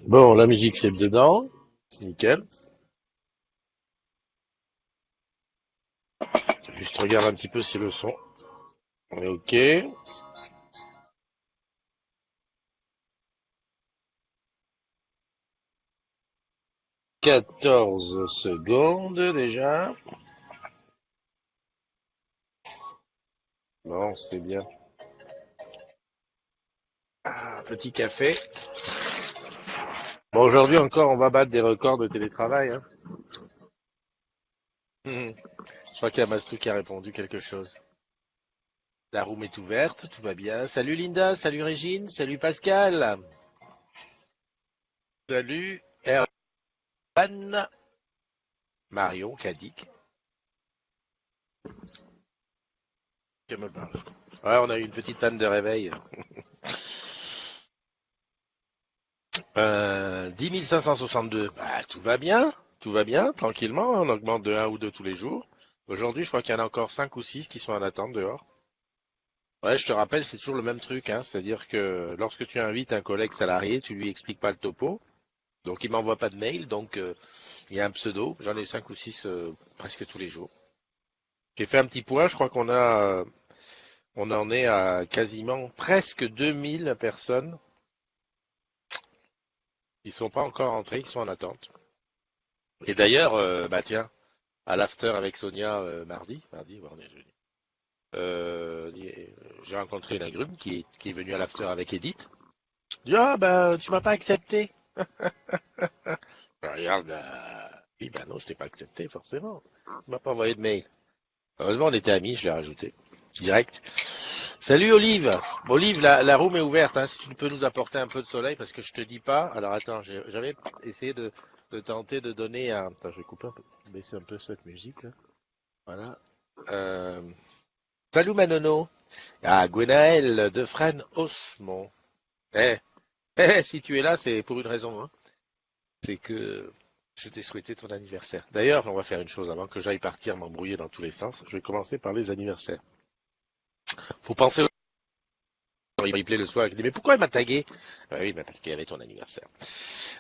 Bon, la musique c'est dedans, nickel. Juste regarde un petit peu si le son est ok. 14 secondes déjà. Bon, c'était bien. Un petit café. Bon, aujourd'hui encore, on va battre des records de télétravail, hein. Mhm. Je crois qu'il y a Mastou qui a répondu quelque chose. La room est ouverte, tout va bien. Salut Linda, salut Régine, salut Pascal, salut Erwan, Marion, Kadik. Je me parle. Ouais, on a eu une petite panne de réveil. 10 562. Bah, tout va bien, tranquillement. On augmente de un ou deux tous les jours. Aujourd'hui, je crois qu'il y en a encore 5 ou 6 qui sont en attente dehors. Ouais, je te rappelle, c'est toujours le même truc, hein. C'est-à-dire que lorsque tu invites un collègue salarié, tu lui expliques pas le topo. Donc, il m'envoie pas de mail. Donc, il y a un pseudo. J'en ai 5 ou 6 presque tous les jours. J'ai fait un petit point. Je crois on en est à quasiment presque 2000 personnes qui sont pas encore entrées, qui sont en attente. Et d'ailleurs, bah tiens, à l'after avec Sonia mardi, ouais, on est jeudi. Euh, j'ai rencontré une agrume qui est venue à l'after avec Edith. Je dis, ah ben tu m'as pas accepté. Ben, regarde, oui ben non, je t'ai pas accepté forcément. Tu m'as pas envoyé de mail. Heureusement on était amis, je l'ai rajouté. Direct. Salut Olive. Olive, la room est ouverte, hein, si tu peux nous apporter un peu de soleil, parce que je te dis pas. Alors attends, j'avais essayé de tenter de donner un. Attends, je vais couper un peu, baisser un peu cette musique là. Voilà. Euh, Salut Manono. Ah, Gwenaël de Fresnes Osmond. Eh, si tu es là, c'est pour une raison, hein. C'est que je t'ai souhaité ton anniversaire. D'ailleurs, on va faire une chose avant que j'aille partir m'embrouiller dans tous les sens. Je vais commencer par les anniversaires. Faut penser au replay le soir. Il dit, mais pourquoi il m'a tagué? Ah oui, mais parce qu'il y avait ton anniversaire.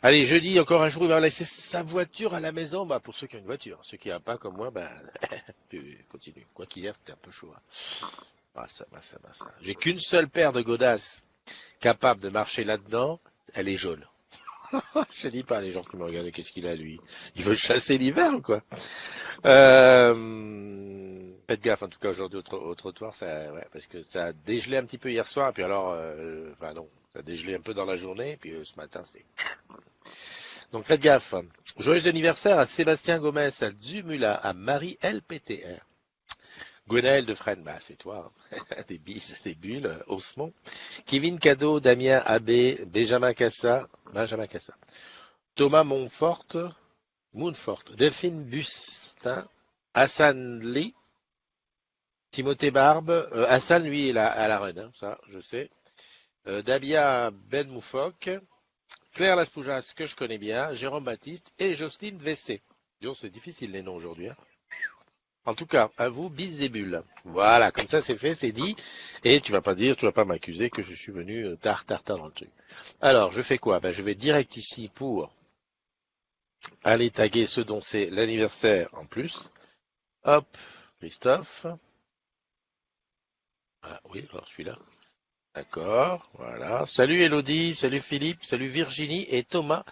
Allez, jeudi, encore un jour, il va laisser sa voiture à la maison. Bah, pour ceux qui ont une voiture. Ceux qui n'ont pas, comme moi, ben, tu continues. Quoi qu'hier, c'était un peu chaud, hein. Ah, ça. J'ai qu'une seule paire de godasses capable de marcher là-dedans. Elle est jaune. Je te dis pas, les gens qui me regardent, qu'est-ce qu'il a, lui? Il veut chasser l'hiver ou quoi? Faites gaffe, en tout cas, aujourd'hui au trottoir, ouais, parce que ça a dégelé un petit peu hier soir, puis alors, enfin non, ça a dégelé un peu dans la journée, puis ce matin, c'est... Donc faites gaffe. Joyeux anniversaire à Sébastien Gomez, à Zumula, à Marie LPTR. Gwenaël de Fresnes, bah c'est toi, hein. Des bises, des bulles, Osmond. Kevin Cadeau, Damien Abbé, Benjamin Cassa. Thomas Moonfort, Delphine Bustin, Hassan Lee, Timothée Barbe, Hassan lui est à la reine, hein, ça je sais. Dabia Ben Moufok, Claire Laspoujas que je connais bien, Jérôme Baptiste et Jocelyne Vessé. Disons, c'est difficile les noms aujourd'hui, hein. En tout cas, à vous, bis et bulles. Voilà, comme ça c'est fait, c'est dit. Et tu vas pas m'accuser que je suis venu tard dans le truc. Alors, je fais quoi? Ben, je vais direct ici pour aller taguer ce dont c'est l'anniversaire en plus. Hop, Christophe. Ah oui, alors celui-là. D'accord, voilà. Salut Elodie, salut Philippe, salut Virginie et Thomas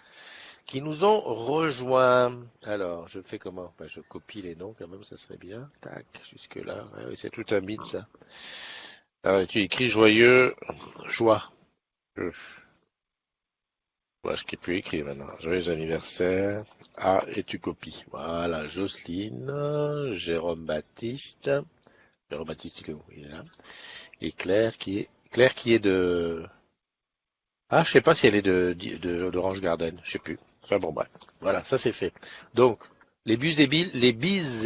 qui nous ont rejoints. Alors, je fais comment? Ben, je copie les noms quand même, ça serait bien. Tac, jusque là. Ouais, oui, c'est tout un mythe ça. Alors, tu écris joyeux, joie. Je vois ce qui peut écrire maintenant. Joyeux anniversaire. Ah, et tu copies. Voilà, Jocelyne, Jérôme Baptiste, il est où? Il est là. Et Claire qui est de, ah, je sais pas si elle est d'Orange Garden. Je sais plus. Enfin bon, bref. Voilà, ça c'est fait. Donc, les bises et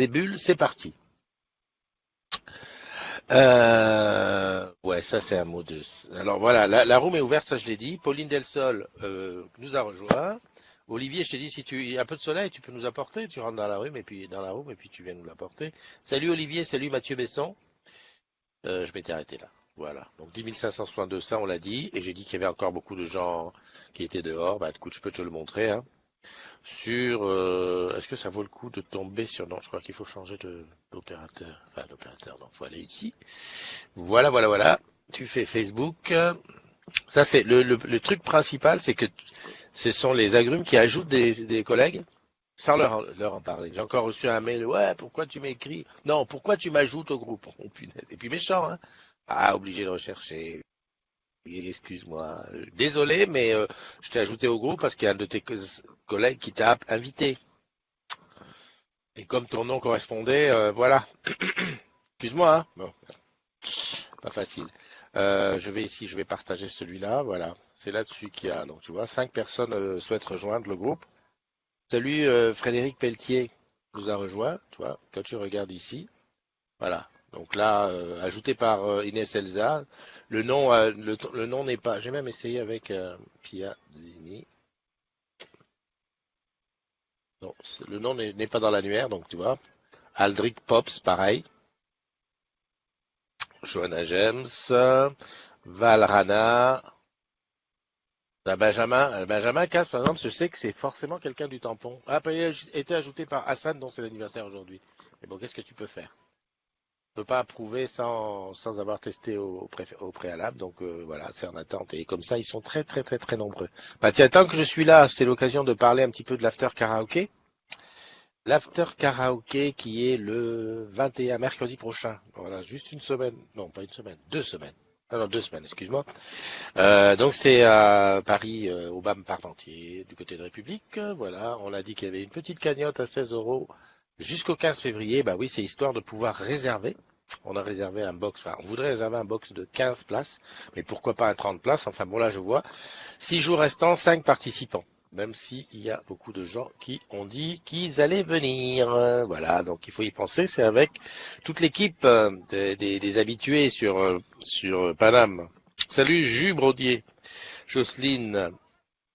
bulles, c'est parti. Ouais, ça c'est un mot de. Alors voilà, la room est ouverte, ça je l'ai dit. Pauline Delsol nous a rejoint. Olivier, je t'ai dit, si tu il y a un peu de soleil, tu peux nous apporter. Tu rentres dans la rue, et puis tu viens nous l'apporter. Salut Olivier, salut Mathieu Besson. Je m'étais arrêté là. Voilà. Donc 10 562, ça on l'a dit. Et j'ai dit qu'il y avait encore beaucoup de gens qui étaient dehors. Bah écoute, je peux te le montrer, hein. Est-ce que ça vaut le coup de tomber sur... Non, je crois qu'il faut changer d'opérateur. Enfin, d'opérateur, non, faut aller ici. Voilà, voilà, voilà. Tu fais Facebook. Ça, c'est le truc principal, c'est que ce sont les agrumes qui ajoutent des collègues sans leur en parler. J'ai encore reçu un mail. Ouais, pourquoi tu m'écris? Non, pourquoi tu m'ajoutes au groupe? Oh, punaise. Et puis méchant, hein? Ah, obligé de rechercher. Excuse-moi. Désolé, mais je t'ai ajouté au groupe parce qu'il y a un de tes collègues qui t'a invité. Et comme ton nom correspondait, voilà. Excuse-moi, hein? Bon, pas facile. Je vais ici, je vais partager celui-là. Voilà. C'est là-dessus qu'il y a. Donc, tu vois, 5 personnes souhaitent rejoindre le groupe. Salut, Frédéric Pelletier nous a rejoint. Tu vois, quand tu regardes ici. Voilà. Donc là, ajouté par Inès Elsa. Le nom n'est pas. J'ai même essayé avec Pia Zini. Non, le nom n'est pas dans l'annuaire, donc tu vois. Aldric Pops, pareil. Joanna James, Valrana, Benjamin Cass, par exemple, je sais que c'est forcément quelqu'un du tampon. Ah, il a été ajouté par Hassan, dont c'est l'anniversaire aujourd'hui. Mais bon, qu'est-ce que tu peux faire? On ne peut pas approuver sans avoir testé au préalable. Donc voilà, c'est en attente. Et comme ça, ils sont très très très très nombreux. Bah tiens, tant que je suis là, c'est l'occasion de parler un petit peu de l'after karaoké. L'after karaoké qui est le 21 mercredi prochain. Voilà, juste une semaine. Non, pas une semaine, 2 semaines. Ah non, 2 semaines, excuse-moi. Donc c'est à Paris, au BAM Parmentier, du côté de République. Voilà, on a dit qu'il y avait une petite cagnotte à 16 euros jusqu'au 15 février. Bah oui, c'est histoire de pouvoir réserver. On a réservé un box, enfin, on voudrait réserver un box de 15 places, mais pourquoi pas un 30 places? Enfin bon, là je vois. 6 jours restants, 5 participants. Même s'il y a beaucoup de gens qui ont dit qu'ils allaient venir. Voilà, donc il faut y penser. C'est avec toute l'équipe des habitués sur Paname. Salut Jus Brodier. Jocelyne,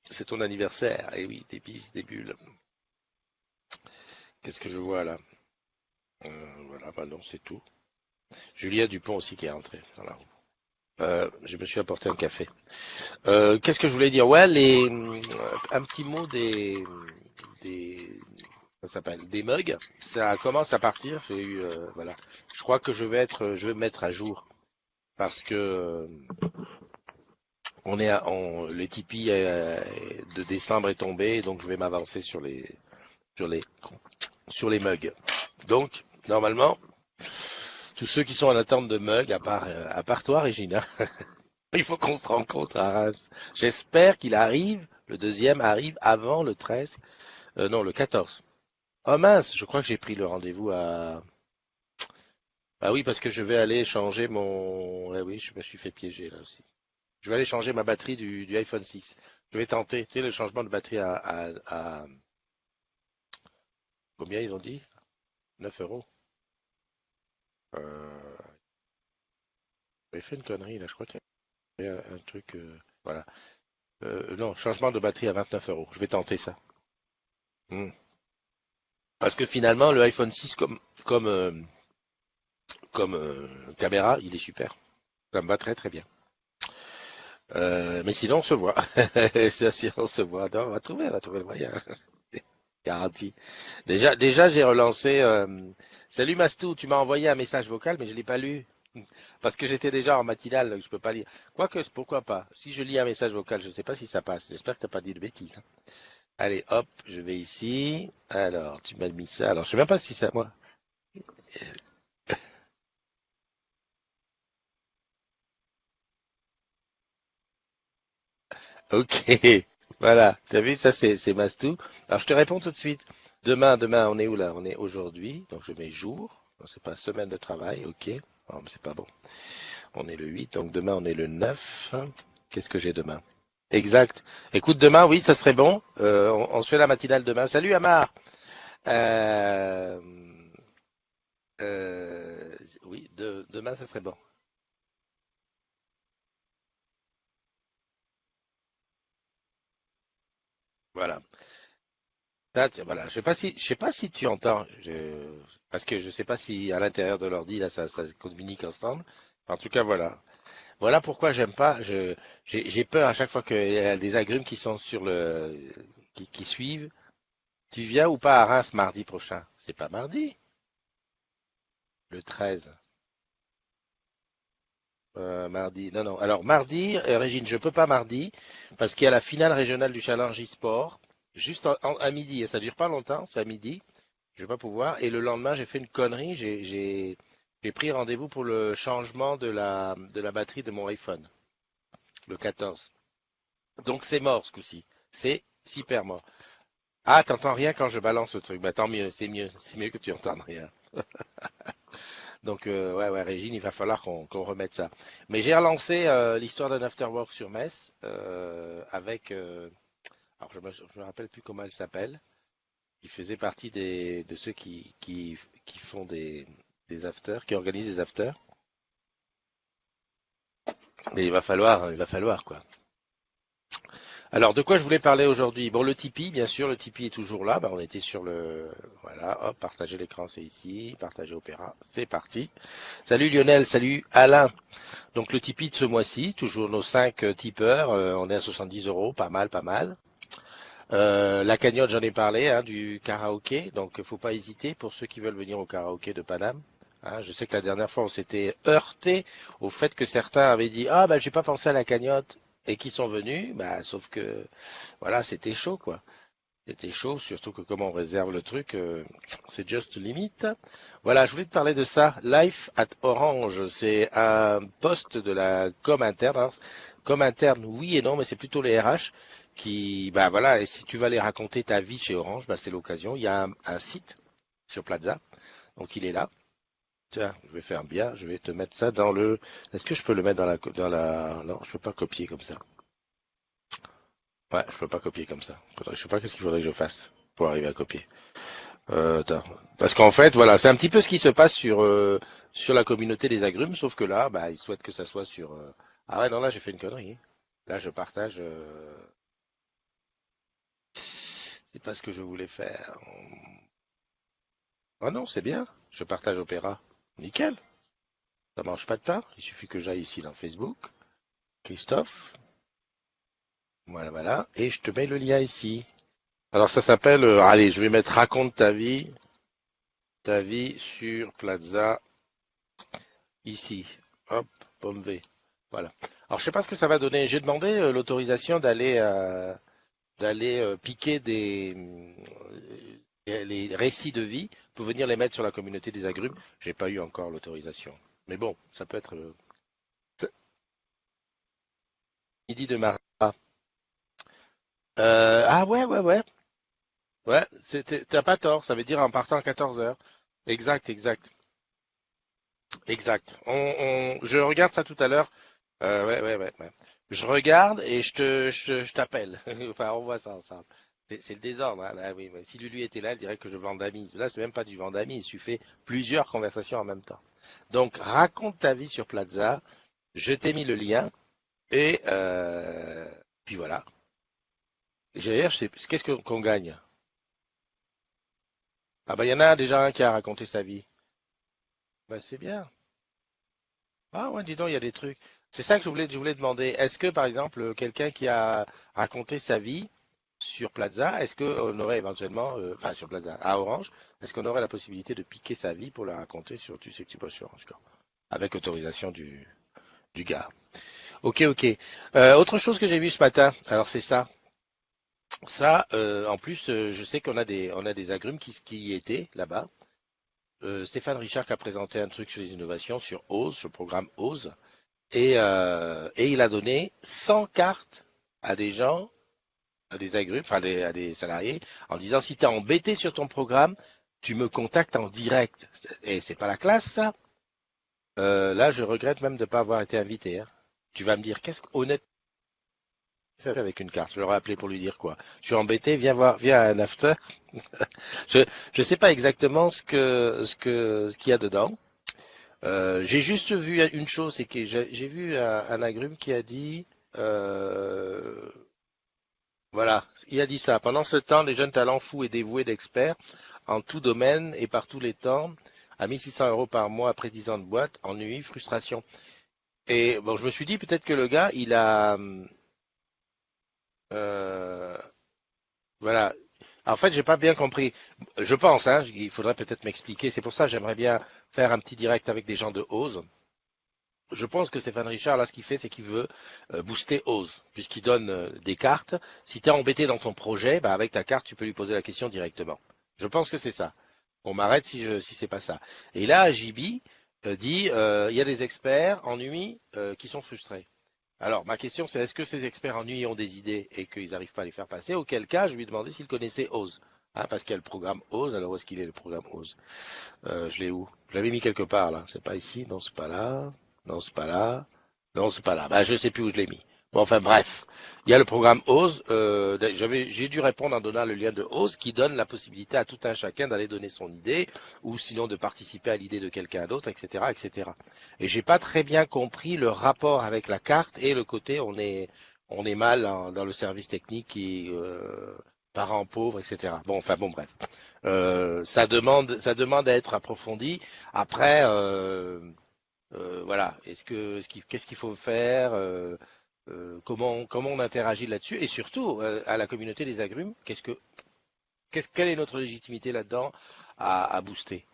c'est ton anniversaire. Eh oui, des bises, des bulles. Qu'est-ce que je vois là? Voilà, bah non, c'est tout. Julia Dupont aussi qui est rentrée dans la roue. Je me suis apporté un café. Qu'est-ce que je voulais dire? Ouais, un petit mot des, ça s'appelle des mugs. Ça commence à partir. J'ai eu, voilà. Je crois que je vais me mettre à jour parce que le Tipeee de décembre est tombé, donc je vais m'avancer sur les, sur les mugs. Donc, normalement, tous ceux qui sont en attente de mugs, à part toi, Régina, il faut qu'on se rencontre à Reims. J'espère qu'il arrive, le deuxième arrive avant le 13, non, le 14. Oh mince, je crois que j'ai pris le rendez-vous à... Ah oui, parce que je vais aller changer mon... Eh oui, je me suis fait piéger là aussi. Je vais aller changer ma batterie du iPhone 6. Je vais tenter, tu sais, le changement de batterie à... Combien ils ont dit? 9 euros. Euh... J'ai fait une connerie là, je crois qu'il y a un truc... Voilà. Non, changement de batterie à 29 euros. Je vais tenter ça. Hmm. Parce que finalement, le iPhone 6 caméra, il est super. Ça me va très très bien. Mais sinon, on se voit. Si on se voit. Non, on va trouver le moyen. Garanti. Déjà, j'ai relancé. Salut Mastou, tu m'as envoyé un message vocal, mais je l'ai pas lu parce que j'étais déjà en matinale, donc je peux pas lire. Quoique, pourquoi pas? Si je lis un message vocal, je sais pas si ça passe. J'espère que t'as pas dit de bêtises, hein. Allez, hop, je vais ici. Alors, tu m'as mis ça. Alors, je sais même pas si ça, moi. Ok, voilà. T'as vu, ça c'est Mastou. Alors je te réponds tout de suite. Demain, on est où là? On est aujourd'hui, donc je mets jour. Donc, c'est pas semaine de travail, ok. Oh, mais c'est pas bon. On est le 8, donc demain on est le 9. Qu'est-ce que j'ai demain? Exact. Écoute, demain, oui, ça serait bon. On se fait la matinale demain. Salut Amar. Euh, oui, demain, ça serait bon. Voilà. Là, voilà, je sais pas si tu entends, parce que je sais pas si à l'intérieur de l'ordi là ça communique ensemble. En tout cas, voilà. Voilà pourquoi j'aime pas. J'ai peur à chaque fois qu'il y a des agrumes qui sont sur qui suivent. Tu viens ou pas à Reims mardi prochain? C'est pas mardi, le 13. Mardi. Non, non. Alors mardi, Régine, je peux pas mardi parce qu'il y a la finale régionale du Challenge e-sport juste à midi. Ça dure pas longtemps, c'est à midi. Je vais pas pouvoir. Et le lendemain, j'ai fait une connerie. J'ai pris rendez-vous pour le changement de la batterie de mon iPhone, le 14. Donc c'est mort ce coup-ci. C'est super mort. Ah, t'entends rien quand je balance le truc. Bah tant mieux, c'est mieux. C'est mieux que tu entendes rien. Donc ouais, ouais, Régine, il va falloir qu'on remette ça. Mais j'ai relancé l'histoire d'un afterwork sur Metz avec. Alors je me rappelle plus comment elle s'appelle. Qui faisait partie de ceux qui font des afters, qui organisent des afters. Mais il va falloir quoi. Alors, de quoi je voulais parler aujourd'hui? Bon, le Tipeee, bien sûr, le Tipeee est toujours là. Bah, on était sur le, voilà, hop, partager l'écran, c'est ici, partager Opéra, c'est parti. Salut Lionel, salut Alain. Donc le Tipeee de ce mois-ci, toujours nos 5 tipeurs, on est à 70 euros, pas mal, pas mal. La cagnotte, j'en ai parlé, hein, du karaoké, donc faut pas hésiter pour ceux qui veulent venir au karaoké de Paname. Hein, je sais que la dernière fois, on s'était heurté au fait que certains avaient dit, ah bah j'ai pas pensé à la cagnotte et qui sont venus, bah sauf que voilà, c'était chaud quoi. C'était chaud, surtout que comme on réserve le truc, c'est just limite. Voilà, je voulais te parler de ça. Life at Orange, c'est un poste de la com interne. Alors, com interne, oui et non, mais c'est plutôt les RH qui, bah voilà, et si tu vas aller raconter ta vie chez Orange, bah c'est l'occasion. Il y a un site sur Plaza, donc il est là. Tiens, je vais faire bien, je vais te mettre ça dans le. Est-ce que je peux le mettre dans la. Non, je peux pas copier comme ça. Ouais, je peux pas copier comme ça. Je sais pas qu'est-ce qu'il faudrait que je fasse pour arriver à copier. Attends. Parce qu'en fait, voilà, c'est un petit peu ce qui se passe sur la communauté des agrumes, sauf que là, bah, ils souhaitent que ça soit sur. Ah ouais, non, là, j'ai fait une connerie. Là, je partage. C'est pas ce que je voulais faire. Ah non, c'est bien. Je partage Opéra. Nickel. Ça mange pas de pain. Il suffit que j'aille ici dans Facebook. Christophe. Voilà, voilà. Et je te mets le lien ici. Alors, ça s'appelle. Allez, je vais mettre Raconte ta vie sur Plaza ici. Hop, pomme V. Voilà. Alors je sais pas ce que ça va donner. J'ai demandé l'autorisation d'aller piquer les récits de vie pour venir les mettre sur la communauté des agrumes. J'ai pas eu encore l'autorisation. Mais bon, ça peut être midi de Marat. Ah ouais, ouais, ouais. Ouais, t'as pas tort. Ça veut dire en partant à 14 heures. Exact, exact, exact. Je regarde ça tout à l'heure. Ouais, ouais, ouais, ouais. Je regarde et je t'appelle. Enfin, on voit ça ensemble. C'est le désordre, hein. Là, oui, ouais. Si Lulu était là, elle dirait que je vandamise. Là, c'est même pas du vandamise. Tu fais plusieurs conversations en même temps. Donc, raconte ta vie sur Plaza. Je t'ai mis le lien et puis voilà. D'ailleurs, qu'est-ce qu'on gagne? Ah bah, il y en a déjà un qui a raconté sa vie. Bah, c'est bien. Ah ouais, dis donc, il y a des trucs. C'est ça que je voulais demander. Est-ce que, par exemple, quelqu'un qui a raconté sa vie sur Plaza, est-ce qu'on aurait éventuellement, enfin sur Plaza, à Orange, est-ce qu'on aurait la possibilité de piquer sa vie pour la raconter sur Tu sais que tu bosses sur Orange, quoi, avec autorisation du gars. Ok, ok. Autre chose que j'ai vu ce matin, alors c'est ça. Ça, en plus, je sais on a des agrumes qui y étaient là-bas. Stéphane Richard qui a présenté un truc sur les innovations sur OSE, sur le programme OSE. Et il a donné 100 cartes à des gens, à des agrumes, enfin à des salariés, en disant si tu es embêté sur ton programme, tu me contactes en direct. Et c'est pas la classe, ça. Là, je regrette même de ne pas avoir été invité, hein. Tu vas me dire, qu'est-ce qu'honnêtement fait avec une carte? Je l'aurais appelé pour lui dire quoi? Je suis embêté, viens voir, viens à un after. Je ne sais pas exactement ce qu'il y a dedans. J'ai juste vu une chose, c'est que j'ai vu un agrume qui a dit Voilà, il a dit ça. Pendant ce temps, les jeunes talents fous et dévoués d'experts en tout domaine et par tous les temps, à 1600 euros par mois après 10 ans de boîte, ennui, frustration. Et bon, je me suis dit peut-être que le gars, il a, euh, voilà. En fait, j'ai pas bien compris. Je pense, hein, il faudrait peut-être m'expliquer. C'est pour ça que j'aimerais bien faire un petit direct avec des gens de Ose. Je pense que Stéphane Richard, là, ce qu'il fait, c'est qu'il veut booster Ose, puisqu'il donne des cartes. Si tu es embêté dans ton projet, bah, avec ta carte, tu peux lui poser la question directement. Je pense que c'est ça. On m'arrête si c'est pas ça. Et là, JB dit, il y a des experts en UI qui sont frustrés. Alors, ma question, c'est est-ce que ces experts en UI ont des idées et qu'ils n'arrivent pas à les faire passer? Auquel cas, je lui ai demandé s'il connaissait Ose. Hein, parce qu'il y a le programme Ose. Alors, où est-ce qu'il est le programme Ose? Je l'ai où? Je l'avais mis quelque part, là. C'est pas ici? Non, c'est pas là. Non, c'est pas là. Non, c'est pas là. Bah, je sais plus où je l'ai mis. Bon, enfin, bref. Il y a le programme Ose. J'ai dû répondre en donnant le lien de Ose qui donne la possibilité à tout un chacun d'aller donner son idée ou sinon de participer à l'idée de quelqu'un d'autre, etc., etc. Et j'ai pas très bien compris le rapport avec la carte et le côté on est mal dans le service technique et parents pauvres, etc. Bon, enfin, bon, bref. Ça demande à être approfondi. Après, voilà, qu'est-ce qu'il faut faire, comment on interagit là-dessus, et surtout à la communauté des agrumes, quelle est notre légitimité là-dedans à booster.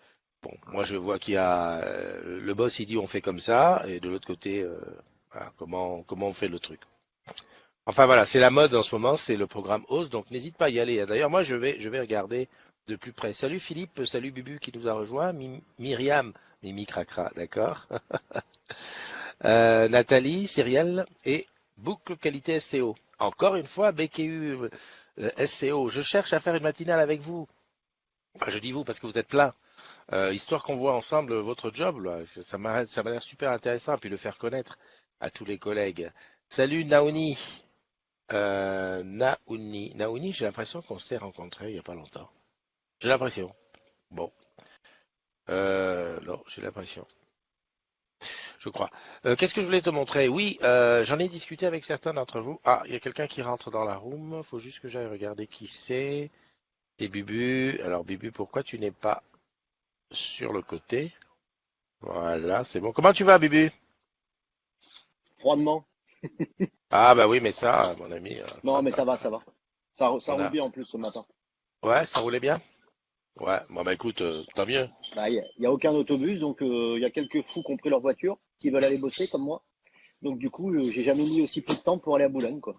Bon, moi je vois qu'il y a le boss, il dit on fait comme ça, et de l'autre côté, voilà, comment on fait le truc. Enfin voilà, c'est la mode en ce moment, c'est le programme Ose, donc n'hésite pas à y aller. D'ailleurs, moi je vais regarder de plus près. Salut Philippe, salut Bubu qui nous a rejoint, Myriam, Mimi Cracra, d'accord. Nathalie, Cyrielle et Boucle Qualité SCO. Encore une fois, BQU SCO. Je cherche à faire une matinale avec vous. Enfin, je dis vous parce que vous êtes plein. Histoire qu'on voit ensemble votre job. Là. Ça m'a l'air super intéressant. Puis le faire connaître à tous les collègues. Salut Naouni. Naouni, j'ai l'impression qu'on s'est rencontrés il n'y a pas longtemps. J'ai l'impression. Bon. Non, j'ai l'impression. Je crois. Qu'est-ce que je voulais te montrer? Oui, j'en ai discuté avec certains d'entre vous. Ah, il y a quelqu'un qui rentre dans la room. Faut juste que j'aille regarder qui c'est. Et Bubu. Alors Bubu, pourquoi tu n'es pas sur le côté? Voilà, c'est bon. Comment tu vas, Bubu? Froidement. Ah bah oui, mais ça, mon ami, Non, mais ça va, ça va. Ça on roule a. bien en plus ce matin. Ouais, ça roulait bien? Ouais. Bon bah écoute, tant mieux. Bah, y a aucun autobus, donc il y a quelques fous qui ont pris leur voiture, qui veulent aller bosser comme moi. Donc du coup, j'ai jamais mis aussi peu de temps pour aller à Boulogne, quoi.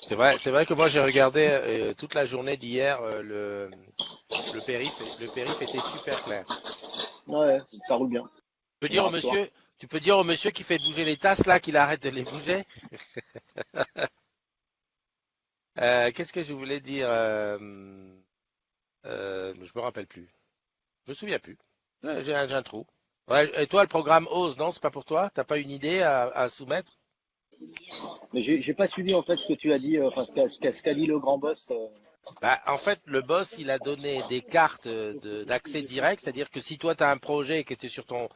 C'est vrai que moi j'ai regardé toute la journée d'hier le périph était super clair. Ouais, ça roule bien. Tu peux On dire au verra ce soir. monsieur, tu peux dire au monsieur qui fait bouger les tasses là qu'il arrête de les bouger. Qu'est-ce que je voulais dire je me rappelle plus. Je me souviens plus. Ouais, j'ai un trou. Ouais, et toi, le programme OSE, non, c'est pas pour toi? T'as pas une idée à soumettre? Mais j'ai pas suivi en fait ce que tu as dit, enfin ce qu'a dit le grand boss. Bah, en fait, le boss, il a donné des cartes d'accès direct, c'est-à-dire que si toi, tu as un projet et que tu es sur ton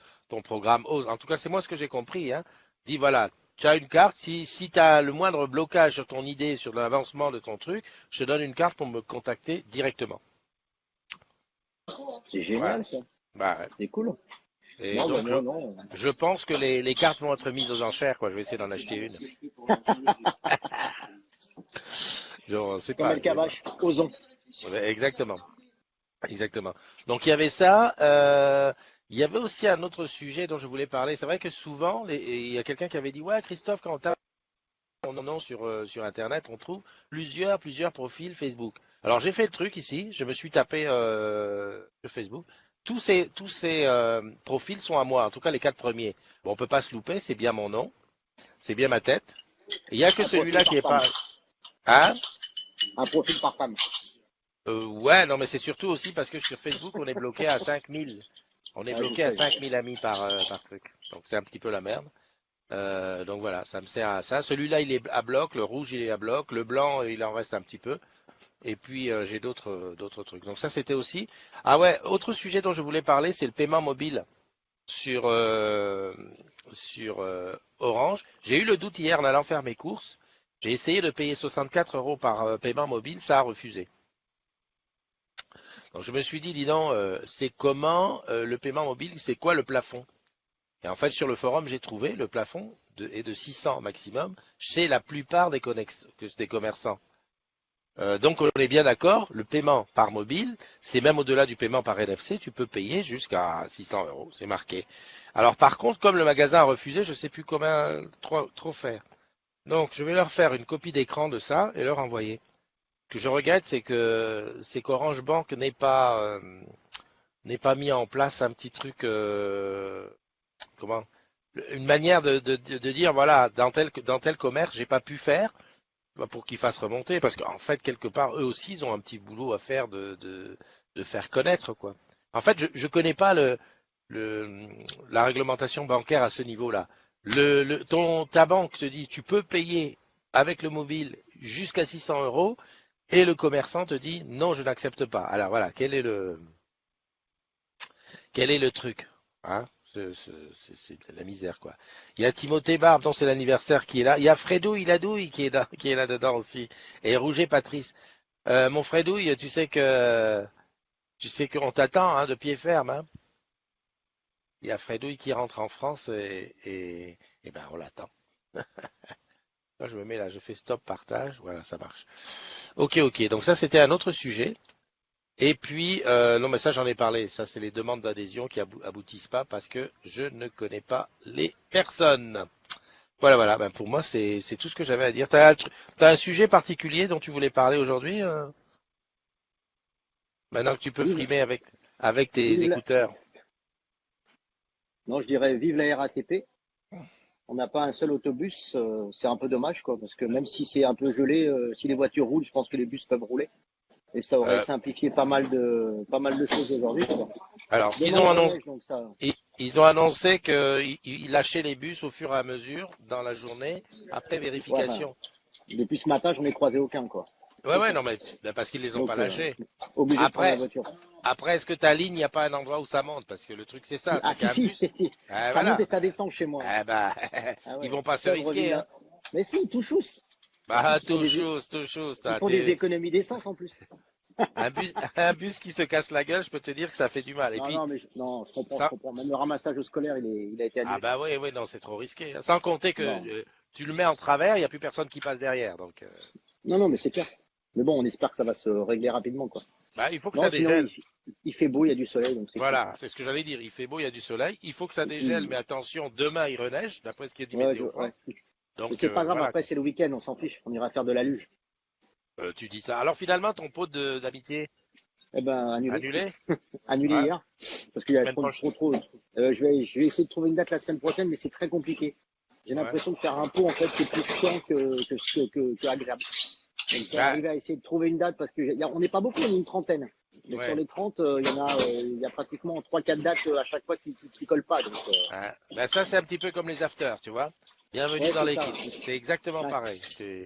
programme OSE, en tout cas, c'est moi ce que j'ai compris, hein, dis voilà, tu as une carte, si tu as le moindre blocage sur ton idée, sur l'avancement de ton truc, je te donne une carte pour me contacter directement. C'est Voilà. génial ça. Bah, ouais. C'est cool. Et Non, bah donc, moi non. je pense que les cartes vont être mises aux enchères, quoi. Je vais essayer d'en acheter une. Genre, c'est Comme pas. El Kabash, osons. Ouais, exactement. Exactement. Donc, il y avait ça. Il y avait aussi un autre sujet dont je voulais parler. C'est vrai que souvent, et il y a quelqu'un qui avait dit, ouais, Christophe, quand on tape ton nom sur Internet, on trouve plusieurs profils Facebook. Alors, j'ai fait le truc ici. Je me suis tapé sur Facebook. Tous ces profils sont à moi. En tout cas, les 4 premiers. Bon, on peut pas se louper. C'est bien mon nom. C'est bien ma tête. Il n'y a que Un profil celui-là qui par est femme. pas. Hein? Un profil par femme. Ouais, non, mais c'est surtout aussi parce que sur Facebook, on est bloqué à 5000. On est Ouais, je bloqué à sais, je cinq sais. mille amis par truc. Donc c'est un petit peu la merde. Donc voilà, ça me sert à ça. Celui-là, il est à bloc. Le rouge, il est à bloc. Le blanc, il en reste un petit peu. Et puis j'ai d'autres trucs. Donc ça, c'était aussi. Ah ouais, autre sujet dont je voulais parler, c'est le paiement mobile sur sur Orange. J'ai eu le doute hier en allant faire mes courses. J'ai essayé de payer 64 euros par paiement mobile, ça a refusé. Donc je me suis dit, dis donc, c'est comment le paiement mobile, c'est quoi le plafond? Et en fait, sur le forum, j'ai trouvé le plafond est de 600 maximum chez la plupart des commerçants. Donc on est bien d'accord, le paiement par mobile, c'est même au-delà du paiement par NFC, tu peux payer jusqu'à 600 euros, c'est marqué. Alors par contre, comme le magasin a refusé, je ne sais plus comment trop faire. Donc je vais leur faire une copie d'écran de ça et leur envoyer. Ce que je regrette, c'est qu'Orange Bank n'est pas mis en place un petit truc, comment, une manière de dire voilà, dans tel commerce, j'ai pas pu faire pour qu'ils fassent remonter, parce qu'en fait, quelque part, eux aussi, ils ont un petit boulot à faire de faire connaître, quoi. En fait, je connais pas la réglementation bancaire à ce niveau-là. Ta banque te dit, tu peux payer avec le mobile jusqu'à 600 euros, et le commerçant te dit, non, je n'accepte pas. Alors voilà, quel est le truc, hein? C'est de la misère, quoi. Il y a Timothée Barbe, dont c'est l'anniversaire, qui est là. Il y a Fredouille Ladouille qui est là-dedans aussi. Et Rouget Patrice. Mon Fredouille, tu sais qu'on t'attend, hein, de pied ferme, hein. Il y a Fredouille qui rentre en France et ben on l'attend. Là, je me mets là, je fais stop partage. Voilà, ça marche. Ok. Donc ça, c'était un autre sujet. Et puis, non, mais ça, j'en ai parlé. Ça, c'est les demandes d'adhésion qui aboutissent pas parce que je ne connais pas les personnes. Voilà. Ben, pour moi, c'est tout ce que j'avais à dire. T'as un sujet particulier dont tu voulais parler aujourd'hui, maintenant que tu peux Vive, frimer avec tes vive la... écouteurs. Non, je dirais vive la RATP. On n'a pas un seul autobus, c'est un peu dommage, quoi, parce que même si c'est un peu gelé, si les voitures roulent, je pense que les bus peuvent rouler. Et ça aurait Euh, simplifié pas mal de choses aujourd'hui, quoi. alors, ce qu'ils Demain, ont il annoncé, reneige, donc ça. ils ont annoncé qu'ils lâchaient les bus au fur et à mesure dans la journée après Ouais, enfin, vérification. depuis ce matin, j'en ai croisé aucun, quoi. Ouais, non, mais c'est parce qu'ils les ont pas Donc, lâchés. obligé de prendre la Après, voiture. après, est-ce que ta ligne, il n'y a pas un endroit où ça monte? Parce que le truc, c'est ça, Ah, c'est si, qu'un si, bus, ça monte et voilà. ça descend chez moi. Eh ben, Ah ils ouais, vont pas se Sèvres, risquer, hein. Villa. Mais si, tout chousse. En Bah, plus, tout chose. ils font des économies d'essence en plus. Un bus, un bus qui se casse la gueule, je peux te dire que ça fait du mal. Et Non, puis, non, mais non, je comprends, je ça, comprends. Même le ramassage au scolaire, il a été ah annulé. bah oui, non, c'est trop risqué, hein. Sans compter que Non, tu le mets en travers, il n'y a plus personne qui passe derrière. Donc, non, mais c'est clair. Mais bon, on espère que ça va se régler rapidement, quoi. bah, il faut que Non, ça sinon, dégèle. il fait beau, il y a du soleil, donc c'est cool. Voilà, c'est ce que j'allais dire. Il fait beau, il y a du soleil. Il faut que ça Et dégèle, puis, mais attention, demain il reneige, d'après ce qui est dit ouais, Météo ouais. France. Mais Donc c'est pas grave, voilà, après, quoi. c'est le week-end, on s'en fiche. On ira faire de la luge. Tu dis ça. Alors finalement, ton pot d'amitié Eh ben, annulé. annulé? Annulé Ouais, hier. Parce qu'il y a semaine prochaine. trop. Je vais essayer de trouver une date la semaine prochaine, mais c'est très compliqué. J'ai Ouais. l'impression que faire un pot, en fait, c'est plus chiant que agréable. Donc, j'ai Bah, arrivé à essayer de trouver une date parce que on n'est pas beaucoup, on est une trentaine. Mais sur ouais. les 30, il y a pratiquement 3-4 dates à chaque fois qui collent pas. Donc, Ouais. Bah, ça, c'est un petit peu comme les afters, tu vois. Bienvenue ouais, dans c'est ça. l'équipe. C'est exactement Ouais. pareil.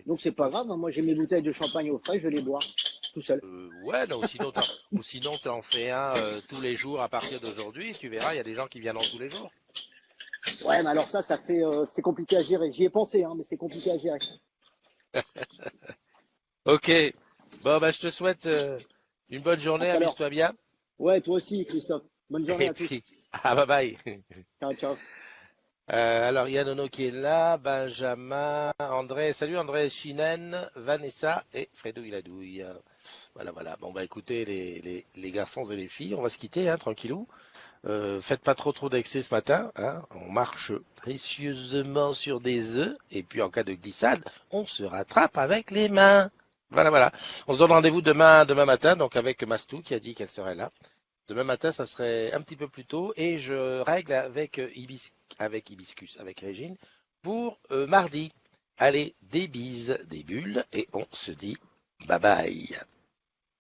Donc, c'est pas Donc, grave, hein. Moi, j'ai mes bouteilles de champagne au frais, je vais les boire tout seul. ouais, non, ou sinon, t'en fais un tous les jours à partir d'aujourd'hui. Tu verras, il y a des gens qui viendront tous les jours. Ouais, mais alors ça fait, c'est compliqué à gérer. J'y ai pensé, hein, mais c'est compliqué à gérer. Ok. Bon, bah, je te souhaite une bonne À journée. tout à l'heure. Amuse-toi bien. Ouais, toi aussi, Christophe. Bonne journée Et à tous. puis, bye bye. Ciao, ciao. Alors, il y a Nono qui est là, Benjamin, André, salut André, Chinen, Vanessa et Fredo Iladouille. Voilà. Bon, bah écoutez, les garçons et les filles, on va se quitter, hein, tranquillou. Faites pas trop d'excès ce matin, hein. On marche précieusement sur des œufs, et puis en cas de glissade, on se rattrape avec les mains. Voilà. On se donne rendez-vous demain matin, donc avec Mastou qui a dit qu'elle serait là. Demain matin, ça serait un petit peu plus tôt et je règle avec Hibiscus, avec Régine, pour mardi. Allez, des bises, des bulles et on se dit bye bye.